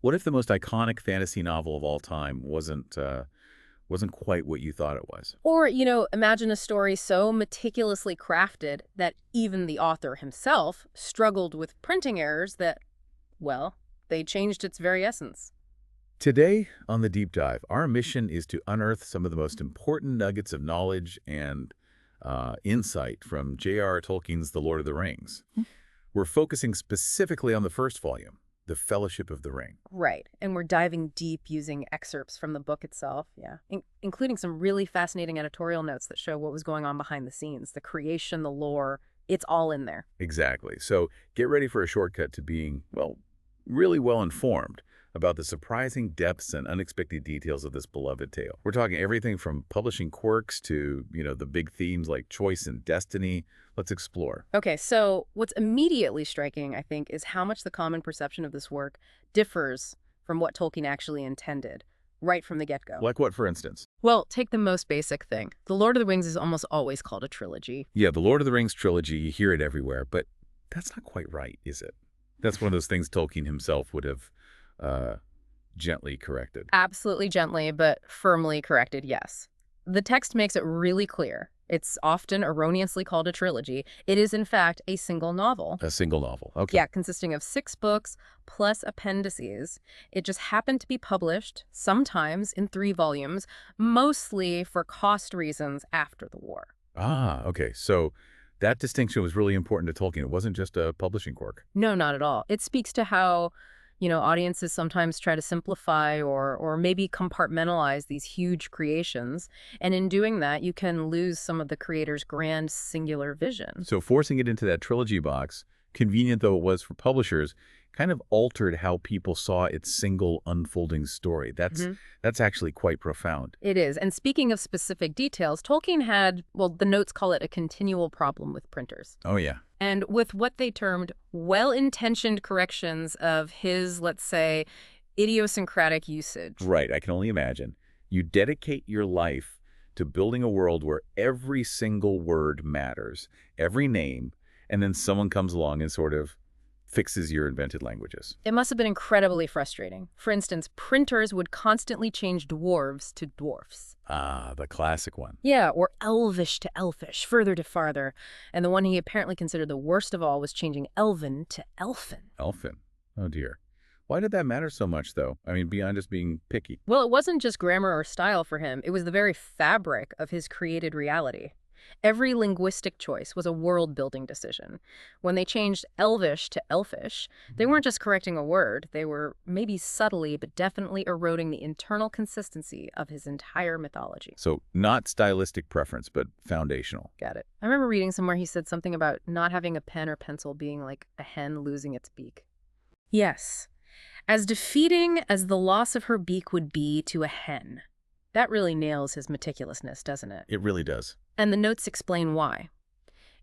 What if the most iconic fantasy novel of all time wasn't quite what you thought it was? Or, imagine a story so meticulously crafted that even the author himself struggled with printing errors that, well, they changed its very essence. Today, on the deep dive, our mission is to unearth some of the most important nuggets of knowledge and insight from J.R.R. Tolkien's The Lord of the Rings. We're focusing specifically on the first volume, The Fellowship of the Ring. Right. And we're diving deep using excerpts from the book itself, yeah, including some really fascinating editorial notes that show what was going on behind the scenes, the creation, the lore. It's all in there. Exactly. So get ready for a shortcut to being, well, really well informed about the surprising depths and unexpected details of this beloved tale. We're talking everything from publishing quirks to, the big themes like choice and destiny. Let's explore. Okay, so what's immediately striking, I think, is how much the common perception of this work differs from what Tolkien actually intended, right from the get-go. Like what, for instance? Well, take the most basic thing. The Lord of the Rings is almost always called a trilogy. Yeah, the Lord of the Rings trilogy, you hear it everywhere, but that's not quite right, is it? That's one of those things Tolkien himself would have gently corrected. Absolutely gently, but firmly corrected, yes. The text makes it really clear. It's often erroneously called a trilogy. It is, in fact, a single novel. A single novel, okay. Yeah, consisting of 6 books plus appendices. It just happened to be published, sometimes in 3 volumes, mostly for cost reasons after the war. Ah, okay. So that distinction was really important to Tolkien. It wasn't just a publishing quirk. No, not at all. It speaks to how, audiences sometimes try to simplify or maybe compartmentalize these huge creations. And in doing that, you can lose some of the creator's grand singular vision. So forcing it into that trilogy box, convenient though it was for publishers, kind of altered how people saw its single unfolding story. That's actually quite profound. It is. And speaking of specific details, Tolkien had, well, the notes call it a continual problem with printers. Oh, yeah. And with what they termed well-intentioned corrections of his, let's say, idiosyncratic usage. Right, I can only imagine. You dedicate your life to building a world where every single word matters, every name, and then someone comes along and sort of fixes your invented languages. It must have been incredibly frustrating. For instance, printers would constantly change dwarves to dwarfs. Ah, the classic one. Yeah, or elvish to elfish, further to farther. And the one he apparently considered the worst of all was changing elven to elfin. Elfin. Oh, dear. Why did that matter so much, though? I mean, beyond just being picky. Well, it wasn't just grammar or style for him. It was the very fabric of his created reality. Every linguistic choice was a world-building decision. When they changed elvish to elfish, they weren't just correcting a word. They were maybe subtly, but definitely eroding the internal consistency of his entire mythology. So not stylistic preference, but foundational. Got it. I remember reading somewhere he said something about not having a pen or pencil being like a hen losing its beak. Yes. As defeating as the loss of her beak would be to a hen. That really nails his meticulousness, doesn't it? It really does. And the notes explain why.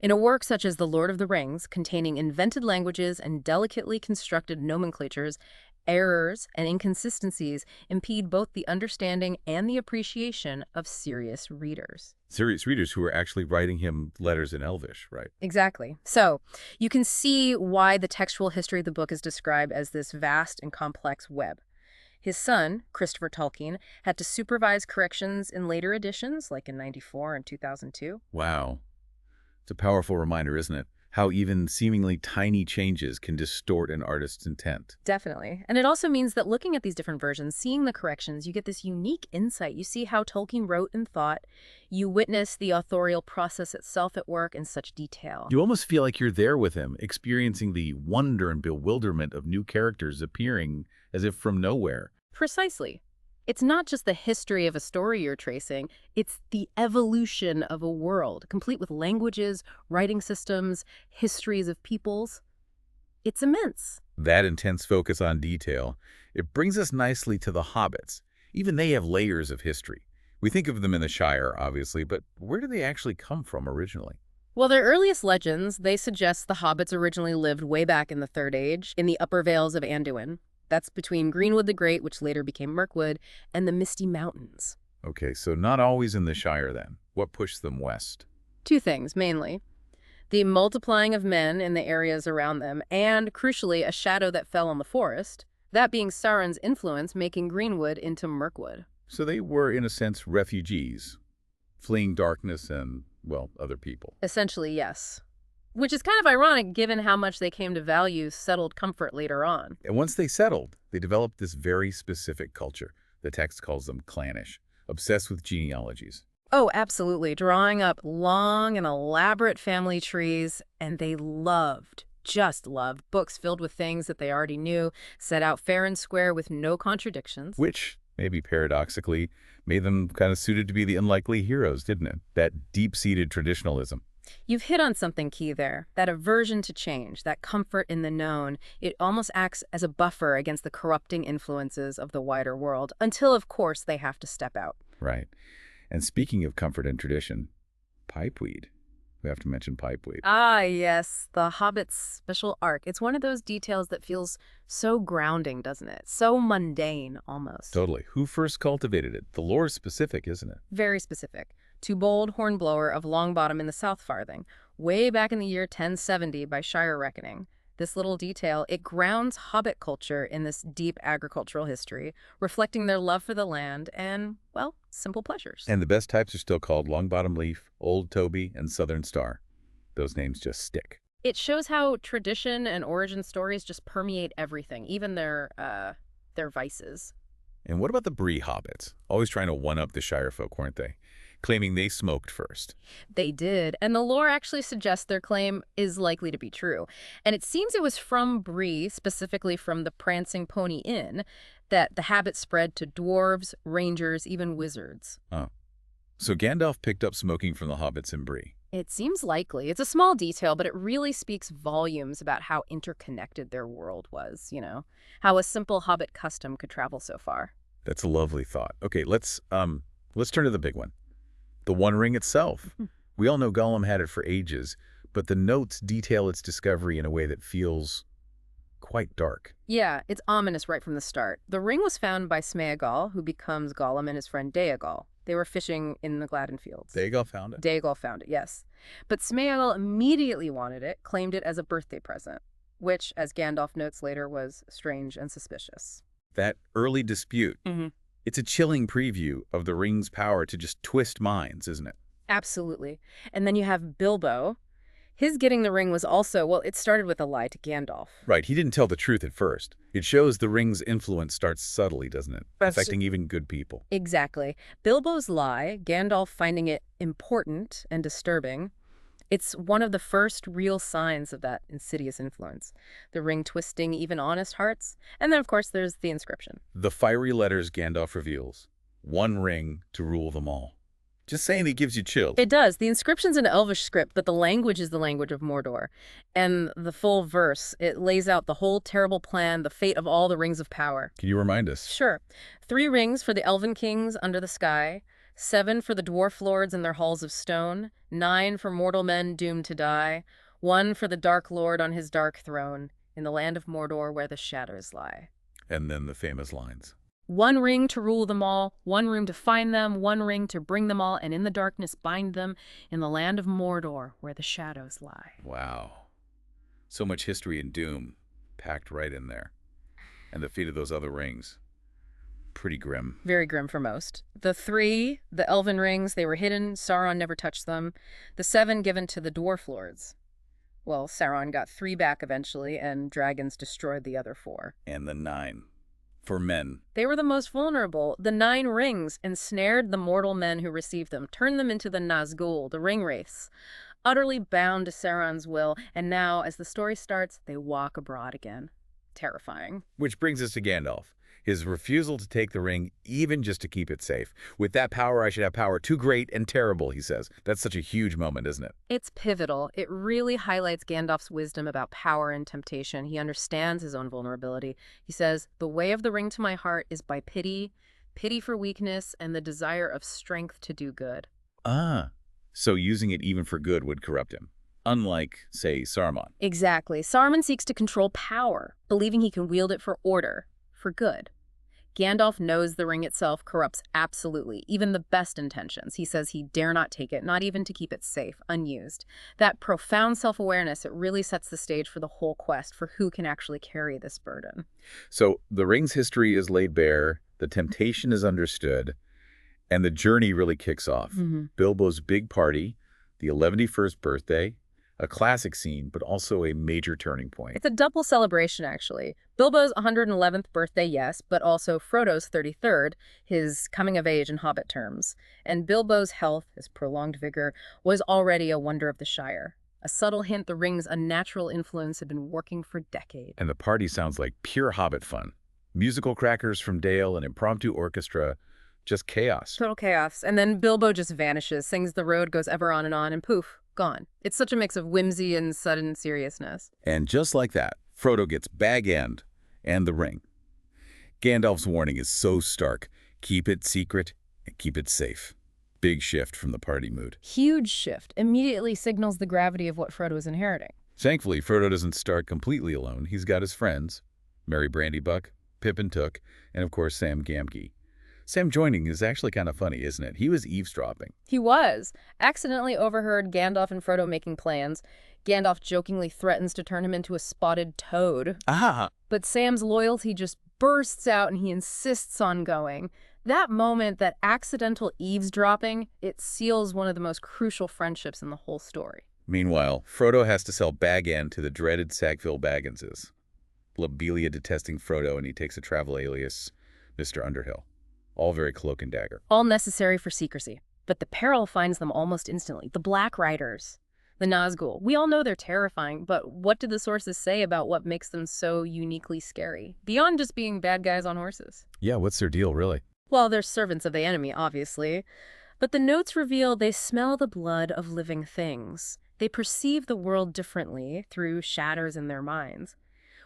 In a work such as The Lord of the Rings, containing invented languages and delicately constructed nomenclatures, errors and inconsistencies impede both the understanding and the appreciation of serious readers. Serious readers who are actually writing him letters in Elvish, right? Exactly. So you can see why the textual history of the book is described as this vast and complex web. His son, Christopher Tolkien, had to supervise corrections in later editions, like in '94 and 2002. Wow. It's a powerful reminder, isn't it? How even seemingly tiny changes can distort an artist's intent. Definitely. And it also means that looking at these different versions, seeing the corrections, you get this unique insight. You see how Tolkien wrote and thought. You witness the authorial process itself at work in such detail. You almost feel like you're there with him, experiencing the wonder and bewilderment of new characters appearing as if from nowhere. Precisely. It's not just the history of a story you're tracing, it's the evolution of a world, complete with languages, writing systems, histories of peoples. It's immense. That intense focus on detail, it brings us nicely to the hobbits. Even they have layers of history. We think of them in the Shire, obviously, but where do they actually come from originally? Well, their earliest legends, they suggest the hobbits originally lived way back in the Third Age, in the upper vales of Anduin. That's between Greenwood the Great, which later became Mirkwood, and the Misty Mountains. Okay, so not always in the Shire then. What pushed them west? 2 things, mainly. The multiplying of men in the areas around them, and, crucially, a shadow that fell on the forest. That being Sauron's influence making Greenwood into Mirkwood. So they were, in a sense, refugees, fleeing darkness and, well, other people. Essentially, yes. Which is kind of ironic given how much they came to value settled comfort later on. And once they settled, they developed this very specific culture. The text calls them clannish, obsessed with genealogies. Oh, absolutely. Drawing up long and elaborate family trees, and they just loved, books filled with things that they already knew, set out fair and square with no contradictions. Which, maybe paradoxically, made them kind of suited to be the unlikely heroes, didn't it? That deep-seated traditionalism. You've hit on something key there, that aversion to change, that comfort in the known. It almost acts as a buffer against the corrupting influences of the wider world, until, of course, they have to step out. Right. And speaking of comfort and tradition, pipeweed. We have to mention pipeweed. Ah, yes, the Hobbit's special arc. It's one of those details that feels so grounding, doesn't it? So mundane, almost. Totally. Who first cultivated it? The lore's specific, isn't it? Very specific. Two-bowled Hornblower of Longbottom in the South Farthing, way back in the year 1070 by Shire reckoning. This little detail, it grounds Hobbit culture in this deep agricultural history, reflecting their love for the land and, well, simple pleasures. And the best types are still called Longbottom Leaf, Old Toby, and Southern Star. Those names just stick. It shows how tradition and origin stories just permeate everything, even their vices. And what about the Bree hobbits? Always trying to one-up the Shire folk, weren't they? Claiming they smoked first. They did, and the lore actually suggests their claim is likely to be true. And it seems it was from Bree, specifically from the Prancing Pony Inn, that the habit spread to dwarves, rangers, even wizards. Oh. So Gandalf picked up smoking from the hobbits in Bree. It seems likely. It's a small detail, but it really speaks volumes about how interconnected their world was, how a simple hobbit custom could travel so far. That's a lovely thought. Okay, let's turn to the big one. The One Ring itself. We all know Gollum had it for ages, but the notes detail its discovery in a way that feels quite dark. Yeah, it's ominous right from the start. The ring was found by Smeagol, who becomes Gollum, and his friend Déagol. They were fishing in the Gladden Fields. Déagol found it? Déagol found it, yes. But Smeagol immediately wanted it, claimed it as a birthday present, which, as Gandalf notes later, was strange and suspicious. That early dispute. It's a chilling preview of the ring's power to just twist minds, isn't it? Absolutely. And then you have Bilbo. His getting the ring was also, well, it started with a lie to Gandalf. Right, he didn't tell the truth at first. It shows the ring's influence starts subtly, doesn't it? Affecting even good people. Exactly. Bilbo's lie, Gandalf finding it important and disturbing, it's one of the first real signs of that insidious influence. The ring twisting even honest hearts. And then, of course, there's the inscription. The fiery letters Gandalf reveals. One ring to rule them all. Just saying, it gives you chills. It does. The inscription's in Elvish script, but the language is the language of Mordor. And the full verse, it lays out the whole terrible plan, the fate of all the rings of power. Can you remind us? Sure. 3 rings for the Elven kings under the sky, 7 for the dwarf lords in their halls of stone, 9 for mortal men doomed to die, 1 for the Dark Lord on his dark throne, in the land of Mordor where the shadows lie. And then the famous lines. 1 ring to rule them all, 1 ring to find them, 1 ring to bring them all, and in the darkness bind them, in the land of Mordor where the shadows lie. Wow. So much history and doom packed right in there. And the fate of those other rings. Pretty grim. Very grim for most. The 3, the Elven rings, they were hidden. Sauron never touched them. The 7 given to the dwarf lords. Well, Sauron got 3 back eventually, and dragons destroyed the other 4. And the 9. For men. They were the most vulnerable. The 9 rings ensnared the mortal men who received them, turned them into the Nazgul, the Ringwraiths, utterly bound to Sauron's will, and now, as the story starts, they walk abroad again. Terrifying. Which brings us to Gandalf. His refusal to take the ring, even just to keep it safe. With that power, I should have power too great and terrible, he says. That's such a huge moment, isn't it? It's pivotal. It really highlights Gandalf's wisdom about power and temptation. He understands his own vulnerability. He says, "The way of the ring to my heart is by pity, pity for weakness, and the desire of strength to do good." Ah, so using it even for good would corrupt him. Unlike, say, Saruman. Exactly. Saruman seeks to control power, believing he can wield it for order, for good. Gandalf knows the ring itself corrupts absolutely, even the best intentions. He says he dare not take it, not even to keep it safe, unused. That profound self-awareness, it really sets the stage for the whole quest for who can actually carry this burden. So the ring's history is laid bare, the temptation is understood, and the journey really kicks off. Bilbo's big party, the 111st birthday, a classic scene, but also a major turning point. It's a double celebration, actually. Bilbo's 111th birthday, yes, but also Frodo's 33rd, his coming of age in Hobbit terms. And Bilbo's health, his prolonged vigor, was already a wonder of the Shire. A subtle hint the ring's unnatural influence had been working for decades. And the party sounds like pure Hobbit fun. Musical crackers from Dale, an impromptu orchestra, just chaos. Total chaos. And then Bilbo just vanishes, sings The Road Goes Ever On, and poof, gone. It's such a mix of whimsy and sudden seriousness. And just like that, Frodo gets Bag End and the ring. Gandalf's warning is so stark. Keep it secret and keep it safe. Big shift from the party mood. Huge shift. Immediately signals the gravity of what Frodo is inheriting. Thankfully, Frodo doesn't start completely alone. He's got his friends, Merry Brandybuck, Pippin Took, and of course Sam Gamgee. Sam joining is actually kind of funny, isn't it? He was eavesdropping. He was. Accidentally overheard Gandalf and Frodo making plans. Gandalf jokingly threatens to turn him into a spotted toad. Ah! But Sam's loyalty just bursts out and he insists on going. That moment, that accidental eavesdropping, it seals one of the most crucial friendships in the whole story. Meanwhile, Frodo has to sell Bag End to the dreaded Sackville Bagginses. Lobelia detesting Frodo, and he takes a travel alias, Mr. Underhill. All very cloak and dagger. All necessary for secrecy. But the peril finds them almost instantly. The Black Riders, the Nazgul. We all know they're terrifying, but what do the sources say about what makes them so uniquely scary? Beyond just being bad guys on horses. Yeah, what's their deal, really? Well, they're servants of the enemy, obviously. But the notes reveal they smell the blood of living things. They perceive the world differently through shatters in their minds.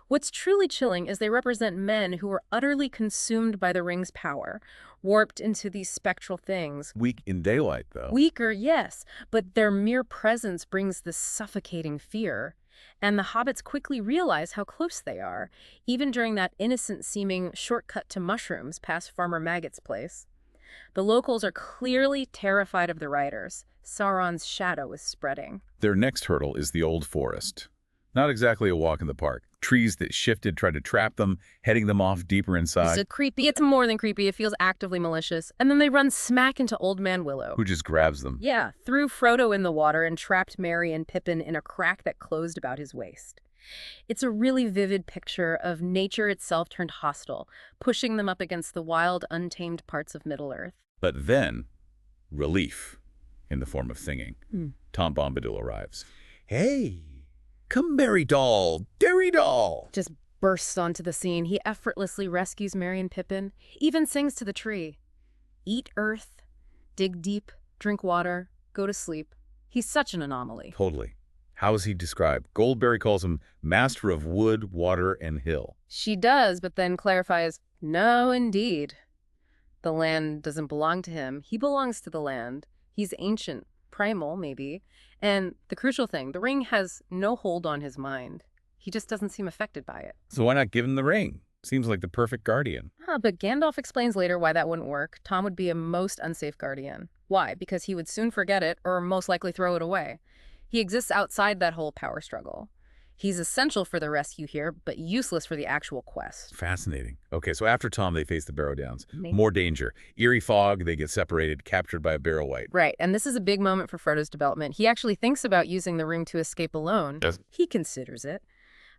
What's truly chilling is they represent men who are utterly consumed by the ring's power, warped into these spectral things. Weak in daylight, though. Weaker, yes, but their mere presence brings this suffocating fear. And the hobbits quickly realize how close they are, even during that innocent-seeming shortcut to mushrooms past Farmer Maggot's place. The locals are clearly terrified of the riders. Sauron's shadow is spreading. Their next hurdle is the Old Forest. Not exactly a walk in the park. Trees that shifted tried to trap them, heading them off deeper inside. It's more than creepy. It feels actively malicious. And then they run smack into Old Man Willow, who just grabs them. Yeah, threw Frodo in the water and trapped Merry and Pippin in a crack that closed about his waist. It's a really vivid picture of nature itself turned hostile, pushing them up against the wild, untamed parts of Middle-earth. But then, relief in the form of singing. Tom Bombadil arrives. Hey! Come, Merry Doll, Derry Doll! Just bursts onto the scene. He effortlessly rescues Merry and Pippin, even sings to the tree. Eat earth, dig deep, drink water, go to sleep. He's such an anomaly. Totally. How is he described? Goldberry calls him master of wood, water, and hill. She does, but then clarifies, no, indeed. The land doesn't belong to him. He belongs to the land. He's ancient, primal, maybe. And the crucial thing, the ring has no hold on his mind. He just doesn't seem affected by it. So why not give him the ring? Seems like the perfect guardian. But Gandalf explains later why that wouldn't work. Tom would be a most unsafe guardian. Why? Because he would soon forget it, or most likely throw it away. He exists outside that whole power struggle. He's essential for the rescue here, but useless for the actual quest. Fascinating. Okay, so after Tom, they face the Barrow Downs. More danger. Eerie fog, they get separated, captured by a Barrow Wight. Right, and this is a big moment for Frodo's development. He actually thinks about using the ring to escape alone. Yes. He considers it.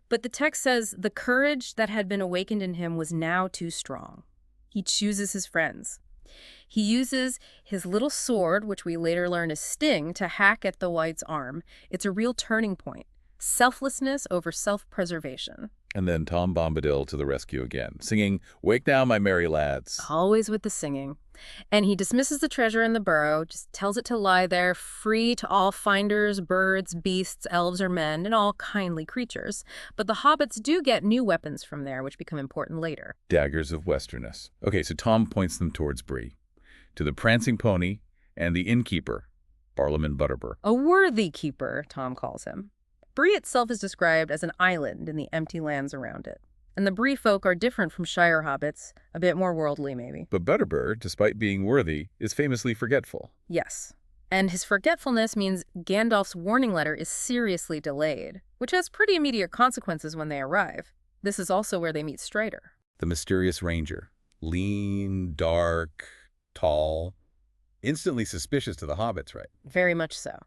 But the text says the courage that had been awakened in him was now too strong. He chooses his friends. He uses his little sword, which we later learn is Sting, to hack at the Wight's arm. It's a real turning point. Selflessness over self-preservation. And then Tom Bombadil to the rescue again, singing, "Wake now, my merry lads." Always with the singing. And he dismisses the treasure in the burrow, just tells it to lie there, free to all finders, birds, beasts, elves, or men, and all kindly creatures. But the hobbits do get new weapons from there, which become important later. Daggers of Westerness. Okay, so Tom points them towards Bree, to the prancing pony and the innkeeper, Barlaam Butterbur. A worthy keeper, Tom calls him. Bree itself is described as an island in the empty lands around it. And the Bree folk are different from Shire hobbits, a bit more worldly maybe. But Butterbur, despite being worthy, is famously forgetful. Yes. And his forgetfulness means Gandalf's warning letter is seriously delayed, which has pretty immediate consequences when they arrive. This is also where they meet Strider. The mysterious ranger. Lean, dark, tall. Instantly suspicious to the hobbits, right? Very much so.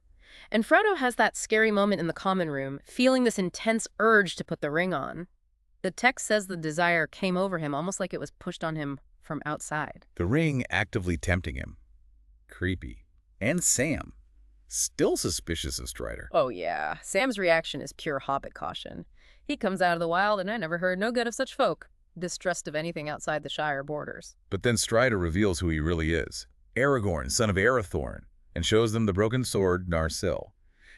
And Frodo has that scary moment in the common room, feeling this intense urge to put the ring on. The text says the desire came over him almost like it was pushed on him from outside. The ring actively tempting him. Creepy. And Sam. Still suspicious of Strider. Oh yeah, Sam's reaction is pure hobbit caution. He comes out of the wild and I never heard no good of such folk. Distrust of anything outside the Shire borders. But then Strider reveals who he really is. Aragorn, son of Arathorn, and shows them the broken sword Narsil.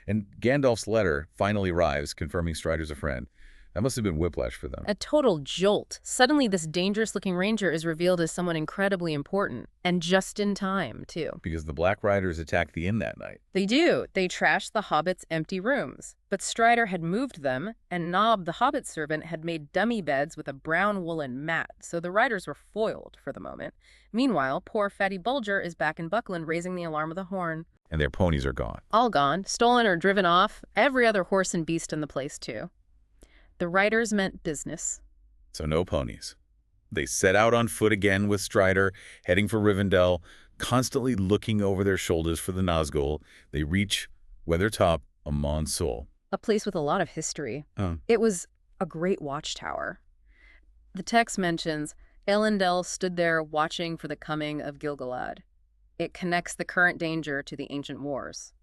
And Gandalf's letter finally arrives, confirming Strider's a friend. That must have been whiplash for them. A total jolt. Suddenly this dangerous-looking ranger is revealed as someone incredibly important, and just in time, too. Because the Black Riders attack the inn that night. They do. They trash the hobbits' empty rooms. But Strider had moved them, and Nob, the hobbit servant, had made dummy beds with a brown woolen mat, so the riders were foiled for the moment. Meanwhile, poor Fatty Bulger is back in Buckland raising the alarm of the horn. And their ponies are gone. All gone, stolen or driven off, every other horse and beast in the place, too. The riders meant business. So no ponies. They set out on foot again with Strider, heading for Rivendell, constantly looking over their shoulders for the Nazgul. They reach Weathertop Amon Sol. A place with a lot of history. Oh. It was a great watchtower. The text mentions Elendil stood there watching for the coming of Gil-galad. It connects the current danger to the ancient wars.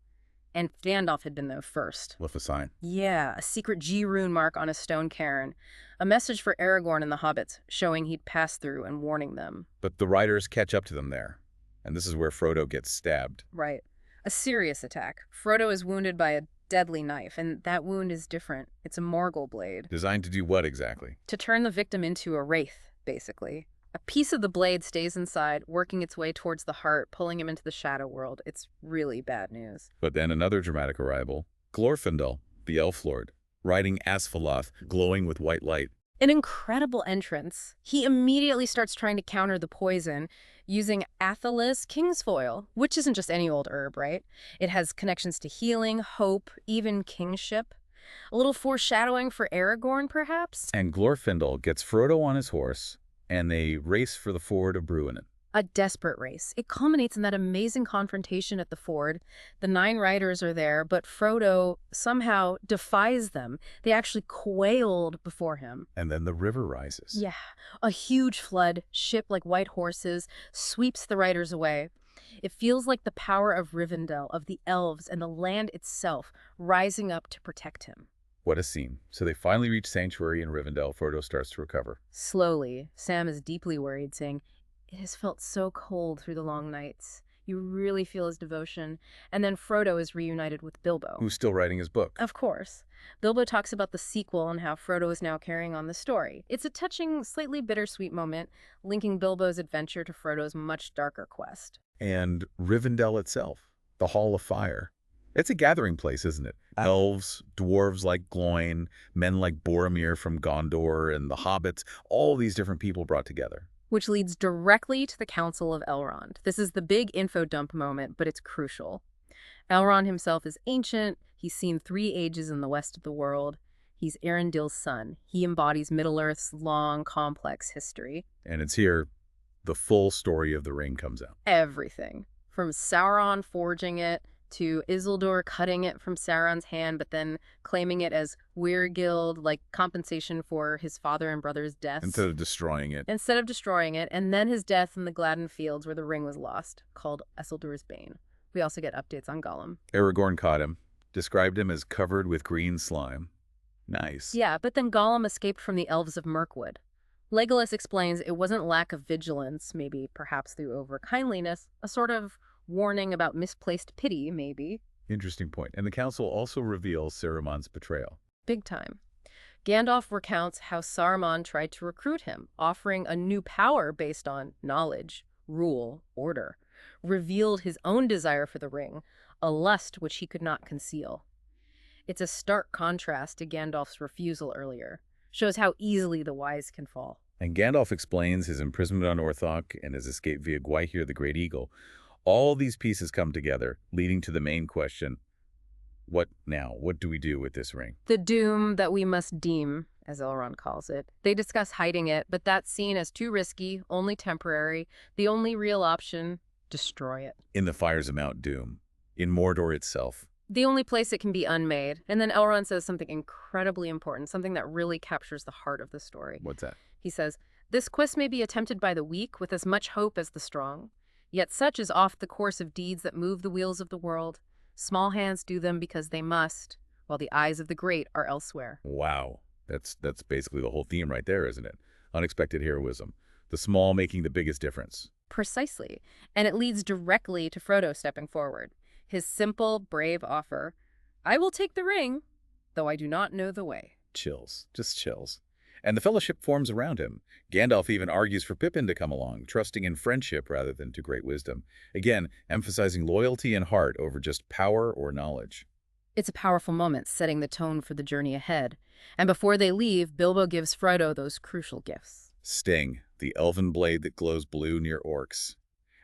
And Gandalf had been there first. Left a sign. Yeah, a secret G-rune mark on a stone cairn. A message for Aragorn and the hobbits, showing he'd passed through and warning them. But the riders catch up to them there. And this is where Frodo gets stabbed. Right. A serious attack. Frodo is wounded by a deadly knife, and that wound is different. It's a Morgul blade. Designed to do what exactly? To turn the victim into a wraith, basically. A piece of the blade stays inside, working its way towards the heart, pulling him into the shadow world. It's really bad news. But then another dramatic arrival. Glorfindel, the Elf Lord, riding Asphaleth, glowing with white light. An incredible entrance. He immediately starts trying to counter the poison using Athelas Kingsfoil, which isn't just any old herb, right? It has connections to healing, hope, even kingship. A little foreshadowing for Aragorn, perhaps? And Glorfindel gets Frodo on his horse, and they race for the ford of Bruinen. A desperate race. It culminates in that amazing confrontation at the ford. The 9 riders are there, but Frodo somehow defies them. They actually quailed before him. And then the river rises. Yeah, a huge flood, ship like white horses, sweeps the riders away. It feels like the power of Rivendell, of the elves, and the land itself rising up to protect him. What a scene. So they finally reach Sanctuary in Rivendell. Frodo starts to recover. Slowly, Sam is deeply worried, saying, "It has felt so cold through the long nights. You really feel his devotion." And then Frodo is reunited with Bilbo. Who's still writing his book. Of course. Bilbo talks about the sequel and how Frodo is now carrying on the story. It's a touching, slightly bittersweet moment, linking Bilbo's adventure to Frodo's much darker quest. And Rivendell itself, the Hall of Fire. It's a gathering place, isn't it? Elves, dwarves like Gloin, men like Boromir from Gondor, and the hobbits, all these different people brought together. Which leads directly to the Council of Elrond. This is the big info dump moment, but it's crucial. Elrond himself is ancient. He's seen 3 ages in the west of the world. He's Arendil's son. He embodies Middle-earth's long, complex history. And it's here the full story of the ring comes out. Everything. From Sauron forging it, to Isildur cutting it from Sauron's hand, but then claiming it as Weirgild, like compensation for his father and brother's deaths. Instead of destroying it. And then his death in the Gladden Fields where the ring was lost, called Isildur's Bane. We also get updates on Gollum. Aragorn caught him, described him as covered with green slime. Nice. Yeah, but then Gollum escaped from the Elves of Mirkwood. Legolas explains it wasn't lack of vigilance, maybe perhaps through over-kindliness, a sort of warning about misplaced pity, maybe. Interesting point. And the council also reveals Saruman's betrayal. Big time. Gandalf recounts how Saruman tried to recruit him, offering a new power based on knowledge, rule, order, revealed his own desire for the ring, a lust which he could not conceal. It's a stark contrast to Gandalf's refusal earlier, Shows how easily the wise can fall. And Gandalf explains his imprisonment on Orthanc and his escape via Gwaihir the Great Eagle. All these pieces come together, leading to the main question, what now? What do we do with this ring? The doom that we must deem, as Elrond calls it. They discuss hiding it, but that's seen as too risky, only temporary. The only real option, destroy it. In the fires of Mount Doom, in Mordor itself. The only place it can be unmade. And then Elrond says something incredibly important, something that really captures the heart of the story. What's that? He says, "This quest may be attempted by the weak with as much hope as the strong. Yet such is oft the course of deeds that move the wheels of the world. Small hands do them because they must, while the eyes of the great are elsewhere." Wow. That's basically the whole theme right there, isn't it? Unexpected heroism. The small making the biggest difference. Precisely. And it leads directly to Frodo stepping forward. His simple, brave offer, "I will take the ring, though I do not know the way." Chills. Just chills. And the fellowship forms around him. Gandalf even argues for Pippin to come along, trusting in friendship rather than to great wisdom. Again, emphasizing loyalty and heart over just power or knowledge. It's a powerful moment, setting the tone for the journey ahead. And before they leave, Bilbo gives Frodo those crucial gifts. Sting, the elven blade that glows blue near orcs,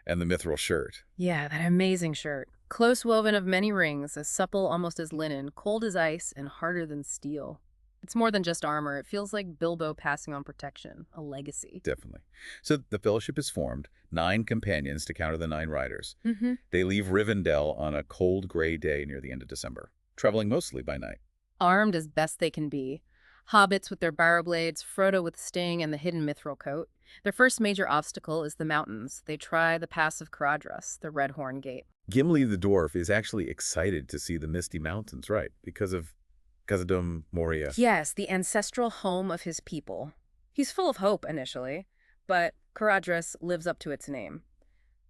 and the mithril shirt. Yeah, that amazing shirt. Close woven of many rings, as supple almost as linen, cold as ice, and harder than steel. It's more than just armor. It feels like Bilbo passing on protection, a legacy. Definitely. So the fellowship is formed, 9 companions to counter the 9 riders. Mm-hmm. They leave Rivendell on a cold, gray day near the end of December, traveling mostly by night. Armed as best they can be. Hobbits with their barrow blades, Frodo with Sting and the hidden mithril coat. Their first major obstacle is the mountains. They try the pass of Caradhras, the Red Horn Gate. Gimli the dwarf is actually excited to see the Misty Mountains, right? Because of Khazad-dûm, Moria. Yes, the ancestral home of his people. He's full of hope initially, but Caradhras lives up to its name.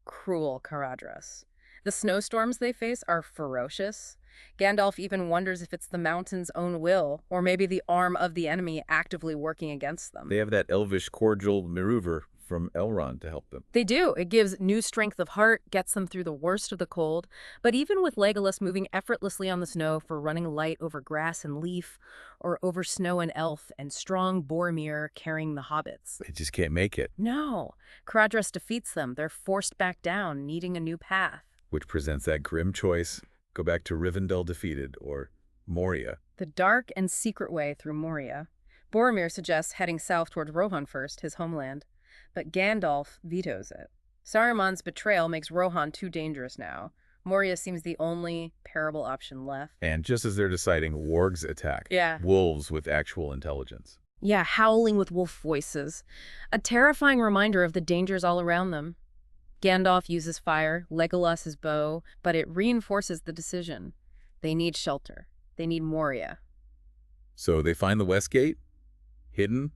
Cruel Caradhras. The snowstorms they face are ferocious. Gandalf even wonders if it's the mountain's own will, or maybe the arm of the enemy actively working against them. They have that elvish cordial Miruver from Elrond to help them. They do. It gives new strength of heart, gets them through the worst of the cold. But even with Legolas moving effortlessly on the snow for running light over grass and leaf, or over snow and elf, and strong Boromir carrying the hobbits. They just can't make it. No. Caradhras defeats them. They're forced back down, needing a new path. Which presents that grim choice. Go back to Rivendell defeated, or Moria. The dark and secret way through Moria. Boromir suggests heading south toward Rohan first, his homeland. But Gandalf vetoes it. Saruman's betrayal makes Rohan too dangerous now. Moria seems the only parable option left. And just as they're deciding, wargs attack. Yeah. Wolves with actual intelligence. Yeah, howling with wolf voices. A terrifying reminder of the dangers all around them. Gandalf uses fire, Legolas his bow, but it reinforces the decision. They need shelter. They need Moria. So they find the West Gate, hidden.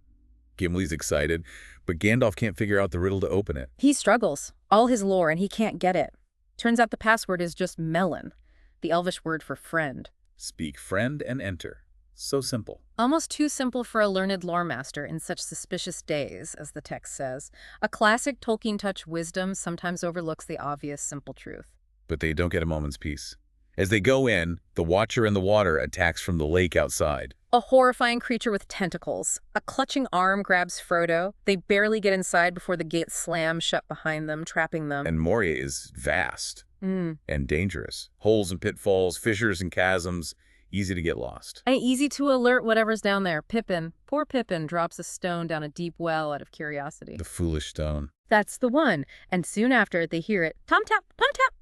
Gimli's excited, but Gandalf can't figure out the riddle to open it. He struggles. All his lore, and he can't get it. Turns out the password is just melon, the Elvish word for friend. Speak friend and enter. So simple. Almost too simple for a learned lore master in such suspicious days, as the text says. A classic Tolkien touch wisdom sometimes overlooks the obvious simple truth. But they don't get a moment's peace. As they go in, the Watcher in the water attacks from the lake outside. A horrifying creature with tentacles. A clutching arm grabs Frodo. They barely get inside before the gate slams shut behind them, trapping them. And Moria is vast and dangerous. Holes and pitfalls, fissures and chasms, easy to get lost. And easy to alert whatever's down there. Pippin, poor Pippin, drops a stone down a deep well out of curiosity. The foolish stone. That's the one. And soon after, they hear it. Tom tap, tom tap.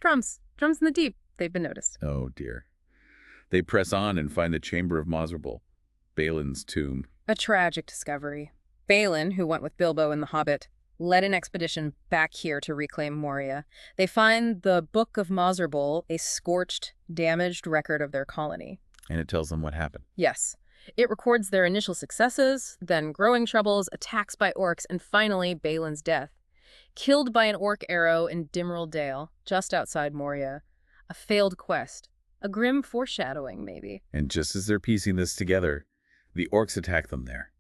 Drums. Drums in the deep. They've been noticed. Oh, dear. They press on and find the chamber of Moserble, Balin's tomb. A tragic discovery. Balin, who went with Bilbo in The Hobbit, led an expedition back here to reclaim Moria. They find the Book of Moserble, a scorched, damaged record of their colony. And it tells them what happened. Yes. It records their initial successes, then growing troubles, attacks by orcs, and finally Balin's death. Killed by an orc arrow in Dimril Dale, just outside Moria. A failed quest. A grim foreshadowing, maybe. And just as they're piecing this together, the orcs attack them there,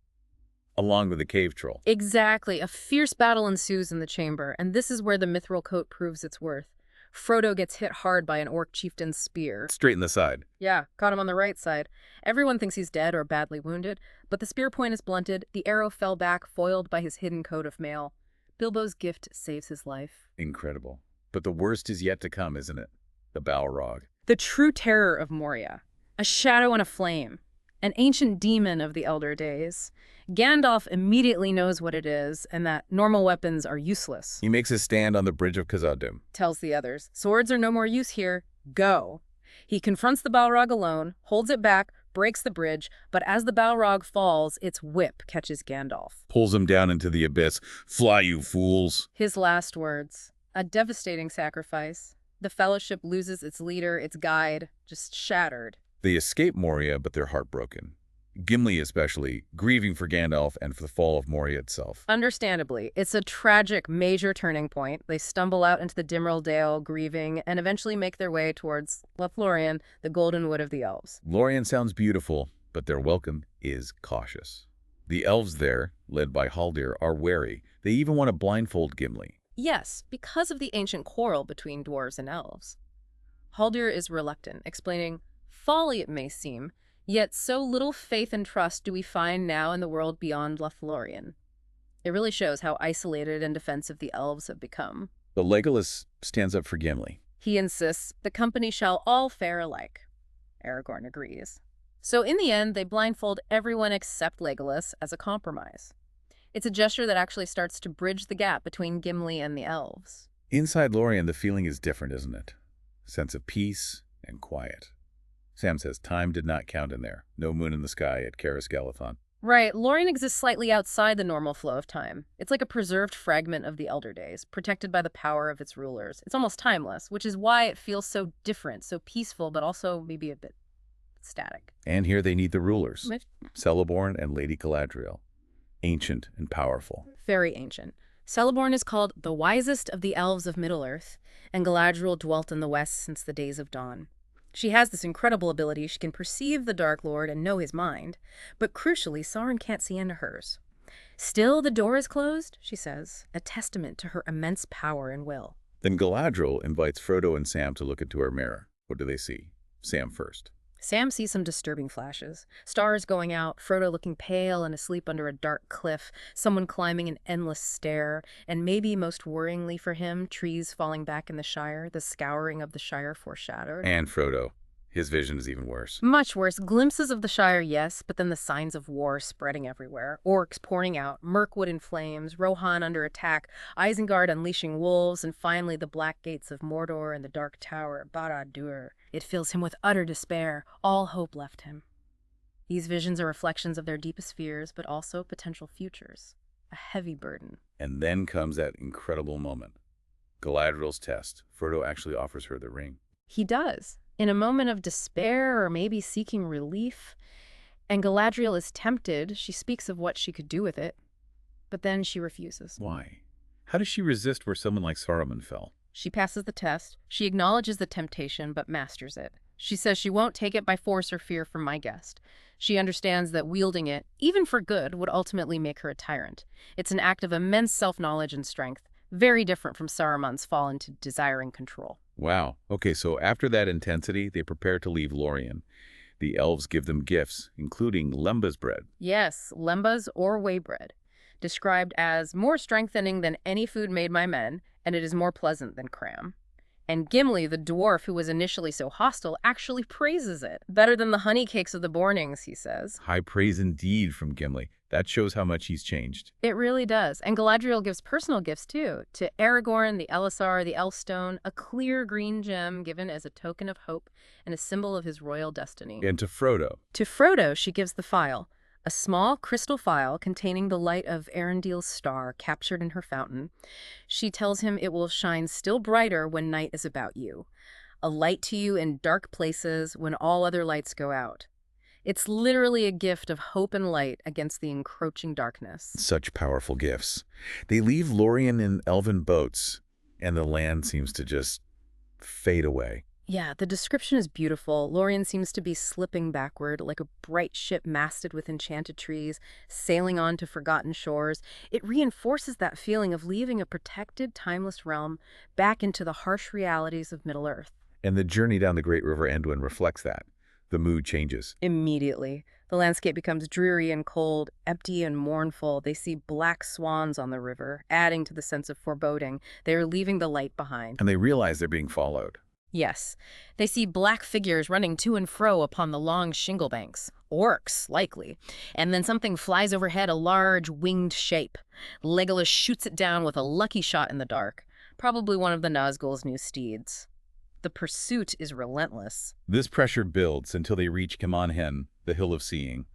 along with the cave troll. Exactly. A fierce battle ensues in the chamber, and this is where the mithril coat proves its worth. Frodo gets hit hard by an orc chieftain's spear. Straight in the side. Yeah, caught him on the right side. Everyone thinks he's dead or badly wounded, but the spear point is blunted, the arrow fell back, foiled by his hidden coat of mail. Bilbo's gift saves his life. Incredible. But the worst is yet to come, isn't it? The Balrog. The true terror of Moria. A shadow and a flame. An ancient demon of the Elder Days. Gandalf immediately knows what it is, and that normal weapons are useless. He makes his stand on the bridge of Khazad-dûm. Tells the others, swords are no more use here. Go. He confronts the Balrog alone, holds it back, breaks the bridge, but as the Balrog falls, its whip catches Gandalf. Pulls him down into the abyss. Fly, you fools. His last words. A devastating sacrifice. The Fellowship loses its leader, its guide, just shattered. They escape Moria, but they're heartbroken. Gimli especially, grieving for Gandalf and for the fall of Moria itself. Understandably, it's a tragic, major turning point. They stumble out into the Dimrill Dale, grieving, and eventually make their way towards Lothlórien, the golden wood of the elves. Lórien sounds beautiful, but their welcome is cautious. The elves there, led by Haldir, are wary. They even want to blindfold Gimli. Yes, because of the ancient quarrel between dwarves and elves. Haldir is reluctant, explaining, folly it may seem, yet so little faith and trust do we find now in the world beyond Lothlórien. It really shows how isolated and defensive the elves have become. But Legolas stands up for Gimli. He insists, the company shall all fare alike. Aragorn agrees. So in the end, they blindfold everyone except Legolas as a compromise. It's a gesture that actually starts to bridge the gap between Gimli and the elves. Inside Lórien, the feeling is different, isn't it? Sense of peace and quiet. Sam says time did not count in there. No moon in the sky at Caras Galadhon. Right, Lórien exists slightly outside the normal flow of time. It's like a preserved fragment of the Elder Days, protected by the power of its rulers. It's almost timeless, which is why it feels so different, so peaceful, but also maybe a bit static. And here they need the rulers, Celeborn and Lady Galadriel. Ancient and powerful. Very ancient. Celeborn is called the wisest of the elves of Middle-earth, and Galadriel dwelt in the west since the days of dawn. She has this incredible ability. She can perceive the Dark Lord and know his mind, but crucially, Sauron can't see into hers. Still, the door is closed, she says, a testament to her immense power and will. Then Galadriel invites Frodo and Sam to look into her mirror. What do they see? Sam first. Sam sees some disturbing flashes. Stars going out, Frodo looking pale and asleep under a dark cliff, someone climbing an endless stair, and maybe most worryingly for him, trees falling back in the Shire, the scouring of the Shire foreshadowed. And Frodo. His vision is even worse. Much worse. Glimpses of the Shire, yes, but then the signs of war spreading everywhere. Orcs pouring out, Mirkwood in flames, Rohan under attack, Isengard unleashing wolves, and finally the black gates of Mordor and the Dark Tower at Barad-dûr. It fills him with utter despair. All hope left him. These visions are reflections of their deepest fears, but also potential futures. A heavy burden. And then comes that incredible moment. Galadriel's test. Frodo actually offers her the ring. He does. In a moment of despair or maybe seeking relief, and Galadriel is tempted. She speaks of what she could do with it, but then she refuses. Why? How does she resist where someone like Saruman fell? She passes the test. She acknowledges the temptation, but masters it. She says she won't take it by force or fear from my guest. She understands that wielding it, even for good, would ultimately make her a tyrant. It's an act of immense self-knowledge and strength, very different from Saruman's fall into desiring control. Wow. Okay, so after that intensity, they prepare to leave Lórien. The elves give them gifts, including lembas bread. Yes, lembas or whey bread, described as more strengthening than any food made by men, and it is more pleasant than cram. And Gimli, the dwarf who was initially so hostile, actually praises it. Better than the honey cakes of the Bornings, he says. High praise indeed from Gimli. That shows how much he's changed. It really does. And Galadriel gives personal gifts, too. To Aragorn, the Elisar, the Elfstone, a clear green gem given as a token of hope and a symbol of his royal destiny. And to Frodo. To Frodo, she gives the phial, a small crystal phial containing the light of Erendiel's star captured in her fountain. She tells him it will shine still brighter when night is about you, a light to you in dark places when all other lights go out. It's literally a gift of hope and light against the encroaching darkness. Such powerful gifts. They leave Lórien in elven boats, and the land seems to just fade away. Yeah, the description is beautiful. Lorien seems to be slipping backward, like a bright ship masted with enchanted trees, sailing on to forgotten shores. It reinforces that feeling of leaving a protected, timeless realm back into the harsh realities of Middle-earth. And the journey down the Great River Anduin reflects that. The mood changes. Immediately, the landscape becomes dreary and cold, empty and mournful. They see black swans on the river, adding to the sense of foreboding. They are leaving the light behind. And they realize they're being followed. Yes, they see black figures running to and fro upon the long shingle banks. Orcs, likely. And then something flies overhead, a large winged shape. Legolas shoots it down with a lucky shot in the dark. Probably one of the Nazgul's new steeds. The pursuit is relentless. This pressure builds until they reach Hen, the Hill of Seeing.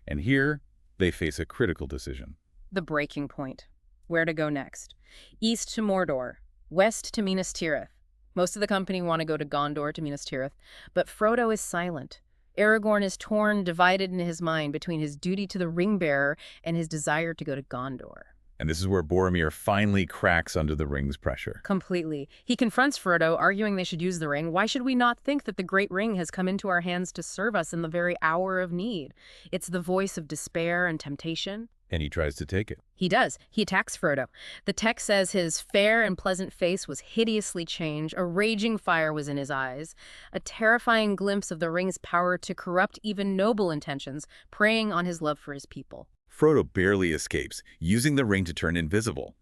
And here, they face a critical decision. The breaking point. Where to go next? East to Mordor. West to Minas Tirith. Most of the company want to go to Gondor, to Minas Tirith, but Frodo is silent. Aragorn is torn, divided in his mind between his duty to the ring-bearer and his desire to go to Gondor. And this is where Boromir finally cracks under the ring's pressure. Completely. He confronts Frodo, arguing they should use the ring. Why should we not think that the great ring has come into our hands to serve us in the very hour of need? It's the voice of despair and temptation. And he tries to take it. He does. He attacks Frodo. The text says his fair and pleasant face was hideously changed. A raging fire was in his eyes. A terrifying glimpse of the ring's power to corrupt even noble intentions, preying on his love for his people. Frodo barely escapes, using the ring to turn invisible.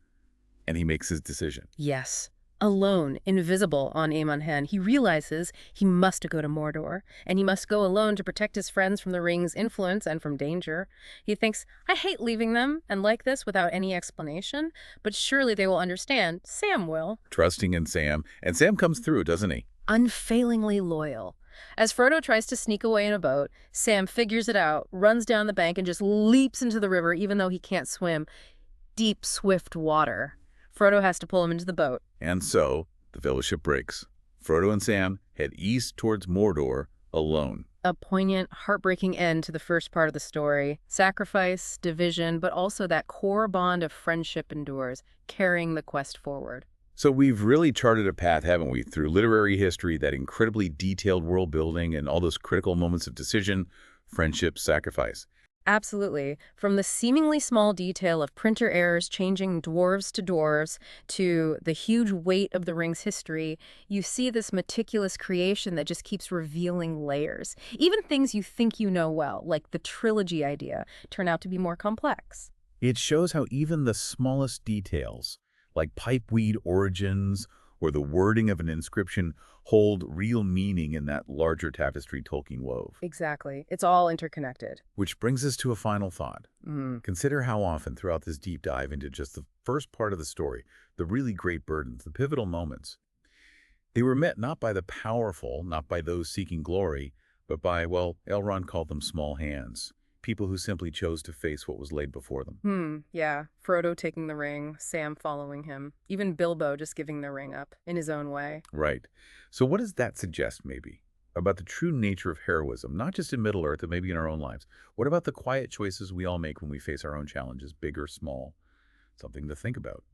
And he makes his decision. Yes. Alone, invisible on Hen, he realizes he must go to Mordor, and he must go alone to protect his friends from the ring's influence and from danger. He thinks, I hate leaving them, and like this without any explanation, but surely they will understand. Sam will. Trusting in Sam, and Sam comes through, doesn't he? Unfailingly loyal. As Frodo tries to sneak away in a boat, Sam figures it out, runs down the bank, and just leaps into the river even though he can't swim. Deep, swift water. Frodo has to pull him into the boat. And so, the fellowship breaks. Frodo and Sam head east towards Mordor alone. A poignant, heartbreaking end to the first part of the story. Sacrifice, division, but also that core bond of friendship endures, carrying the quest forward. So we've really charted a path, haven't we, through literary history, that incredibly detailed world building and all those critical moments of decision, friendship, sacrifice. Absolutely. From the seemingly small detail of printer errors changing dwarves to dwarves to the huge weight of the ring's history, you see this meticulous creation that just keeps revealing layers. Even things you think you know well, like the trilogy idea, turn out to be more complex. It shows how even the smallest details, like pipeweed origins or the wording of an inscription, hold real meaning in that larger tapestry Tolkien wove. Exactly. It's all interconnected. Which brings us to a final thought. Consider how often throughout this deep dive into just the first part of the story, the really great burdens, the pivotal moments, they were met not by the powerful, not by those seeking glory, but by, well, Elrond called them small hands. People who simply chose to face what was laid before them. Yeah. Frodo taking the ring, Sam following him, even Bilbo just giving the ring up in his own way. Right. So what does that suggest, maybe, about the true nature of heroism, not just in Middle-earth, but maybe in our own lives? What about the quiet choices we all make when we face our own challenges, big or small? Something to think about.